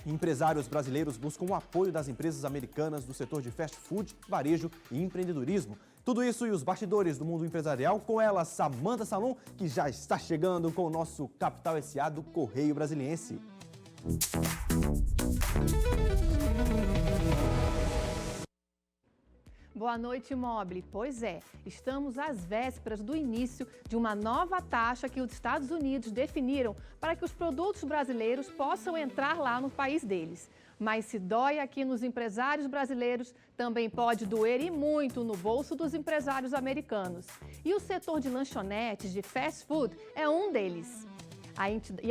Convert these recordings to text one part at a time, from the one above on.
Empresários brasileiros buscam o apoio das empresas americanas do setor de fast food, varejo e empreendedorismo. Tudo isso e os bastidores do mundo empresarial com ela, Samantha Salum, que já está chegando com o nosso Capital SA do Correio Brasiliense. Boa noite, Mobile. Pois é, estamos às vésperas do início de uma nova taxa que os Estados Unidos definiram para que os produtos brasileiros possam entrar lá no país deles. Mas se dói aqui nos empresários brasileiros, também pode doer e muito no bolso dos empresários americanos. E o setor de lanchonetes, de fast food, é um deles. A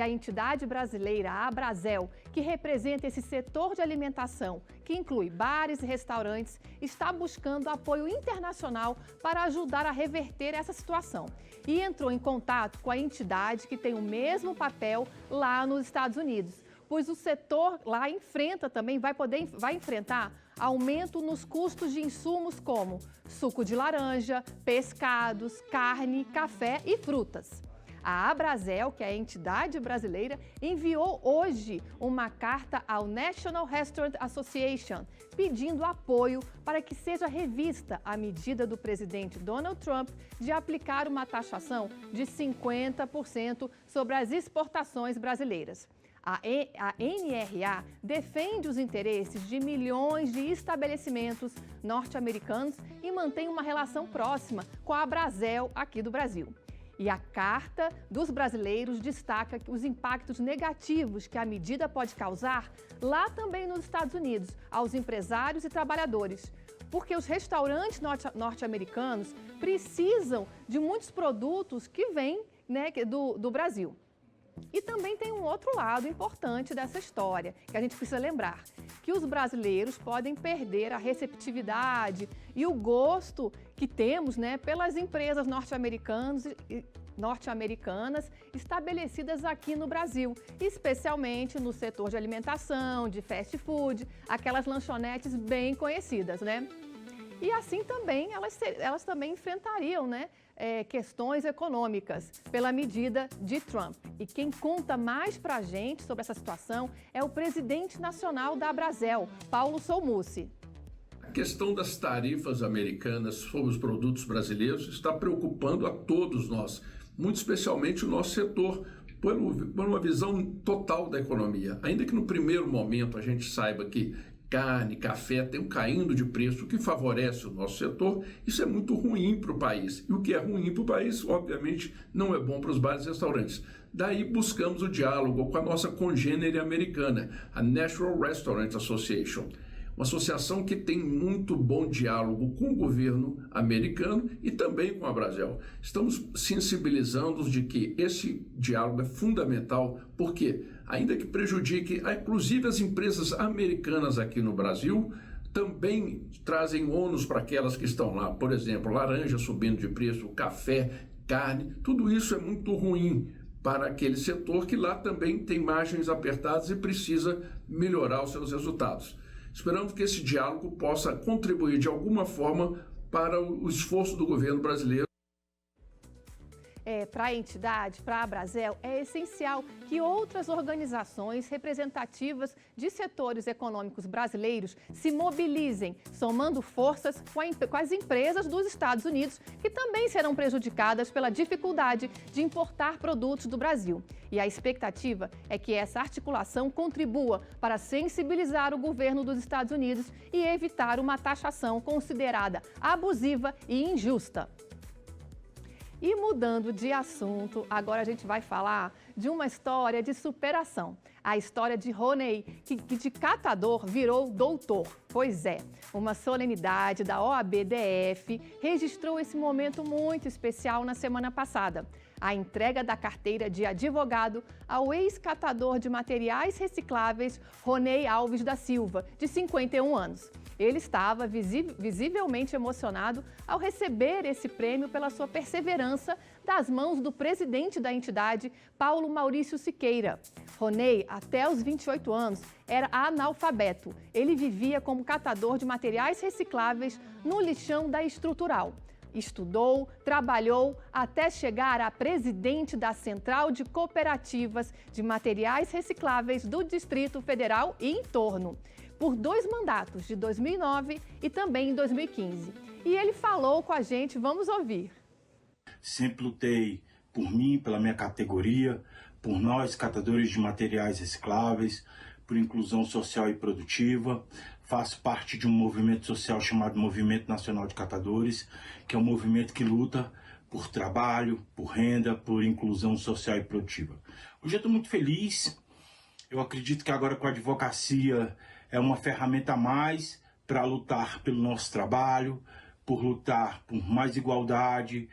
entidade brasileira, a Abrazel, que representa esse setor de alimentação, que inclui bares e restaurantes, está buscando apoio internacional para ajudar a reverter essa situação. E entrou em contato com a entidade que tem o mesmo papel lá nos Estados Unidos, pois o setor lá vai enfrentar aumento nos custos de insumos como suco de laranja, pescados, carne, café e frutas. A Abrazel, que é a entidade brasileira, enviou hoje uma carta ao National Restaurant Association pedindo apoio para que seja revista a medida do presidente Donald Trump de aplicar uma taxação de 50% sobre as exportações brasileiras. A NRA defende os interesses de milhões de estabelecimentos norte-americanos e mantém uma relação próxima com a Abrazel aqui do Brasil. E a Carta dos Brasileiros destaca os impactos negativos que a medida pode causar lá também nos Estados Unidos, aos empresários e trabalhadores. Porque os restaurantes norte-americanos precisam de muitos produtos que vêm do Brasil. E também tem um outro lado importante dessa história, que a gente precisa lembrar, que os brasileiros podem perder a receptividade e o gosto que temos pelas empresas norte-americanas estabelecidas aqui no Brasil, especialmente no setor de alimentação, de fast food, aquelas lanchonetes bem conhecidas, E assim também, elas também enfrentariam, questões econômicas pela medida de Trump. E quem conta mais para a gente sobre essa situação é o presidente nacional da Abrazel, Paulo Solmucci. A questão das tarifas americanas sobre os produtos brasileiros está preocupando a todos nós, muito especialmente o nosso setor, por uma visão total da economia. Ainda que no primeiro momento a gente saiba que carne, café estão caindo de preço, o que favorece o nosso setor, isso é muito ruim para o país. E o que é ruim para o país, obviamente, não é bom para os bares e restaurantes. Daí buscamos o diálogo com a nossa congênere americana, a National Restaurant Association, uma associação que tem muito bom diálogo com o governo americano e também com a Abrazel. Estamos sensibilizando-os de que esse diálogo é fundamental, porque, ainda que prejudique, inclusive as empresas americanas aqui no Brasil, também trazem ônus para aquelas que estão lá. Por exemplo, laranja subindo de preço, café, carne, tudo isso é muito ruim para aquele setor que lá também tem margens apertadas e precisa melhorar os seus resultados. Esperamos que esse diálogo possa contribuir de alguma forma para o esforço do governo brasileiro. Para a entidade, para a Abrazel, é essencial que outras organizações representativas de setores econômicos brasileiros se mobilizem, somando forças com as empresas dos Estados Unidos, que também serão prejudicadas pela dificuldade de importar produtos do Brasil. E a expectativa é que essa articulação contribua para sensibilizar o governo dos Estados Unidos e evitar uma taxação considerada abusiva e injusta. E mudando de assunto, agora a gente vai falar de uma história de superação. A história de Ronei, que de catador virou doutor. Pois é, uma solenidade da OAB-DF registrou esse momento muito especial na semana passada. A entrega da carteira de advogado ao ex-catador de materiais recicláveis Ronei Alves da Silva, de 51 anos. Ele estava visivelmente emocionado ao receber esse prêmio pela sua perseverança das mãos do presidente da entidade, Paulo Maurício Siqueira. Ronei, até os 28 anos, era analfabeto. Ele vivia como catador de materiais recicláveis no lixão da Estrutural. Estudou, trabalhou até chegar a presidente da Central de Cooperativas de Materiais Recicláveis do Distrito Federal e entorno, por 2 mandatos, de 2009 e também em 2015. E ele falou com a gente, vamos ouvir. Sempre lutei por mim, pela minha categoria, por nós, catadores de materiais recicláveis, por inclusão social e produtiva. Faço parte de um movimento social chamado Movimento Nacional de Catadores, que é um movimento que luta por trabalho, por renda, por inclusão social e produtiva. Hoje eu estou muito feliz. Eu acredito que agora com a advocacia é uma ferramenta a mais para lutar pelo nosso trabalho, por lutar por mais igualdade,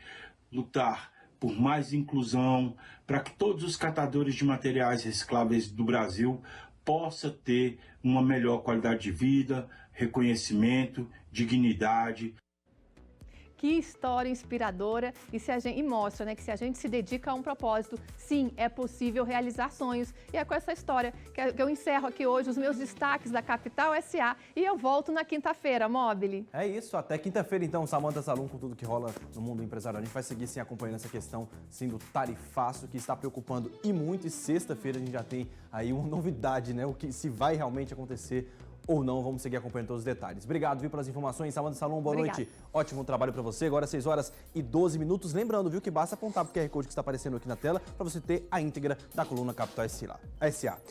lutar por mais inclusão, para que todos os catadores de materiais recicláveis do Brasil possa ter uma melhor qualidade de vida, reconhecimento, dignidade. Que história inspiradora e mostra, né, que se a gente se dedica a um propósito, sim, é possível realizar sonhos. E é com essa história que eu encerro aqui hoje os meus destaques da Capital SA e eu volto na quinta-feira, Móbile. É isso, até quinta-feira então, Samantha Salum, com tudo que rola no mundo empresarial. A gente vai seguir sim acompanhando essa questão sim do tarifaço que está preocupando e muito. E sexta-feira a gente já tem aí uma novidade, né? O que se vai realmente acontecer ou não, vamos seguir acompanhando todos os detalhes. Obrigado, viu, pelas informações. Samantha Salum, boa noite. Ótimo trabalho para você. Agora 6h12. Lembrando, viu, que basta apontar para o QR Code que está aparecendo aqui na tela para você ter a íntegra da coluna Capital SA.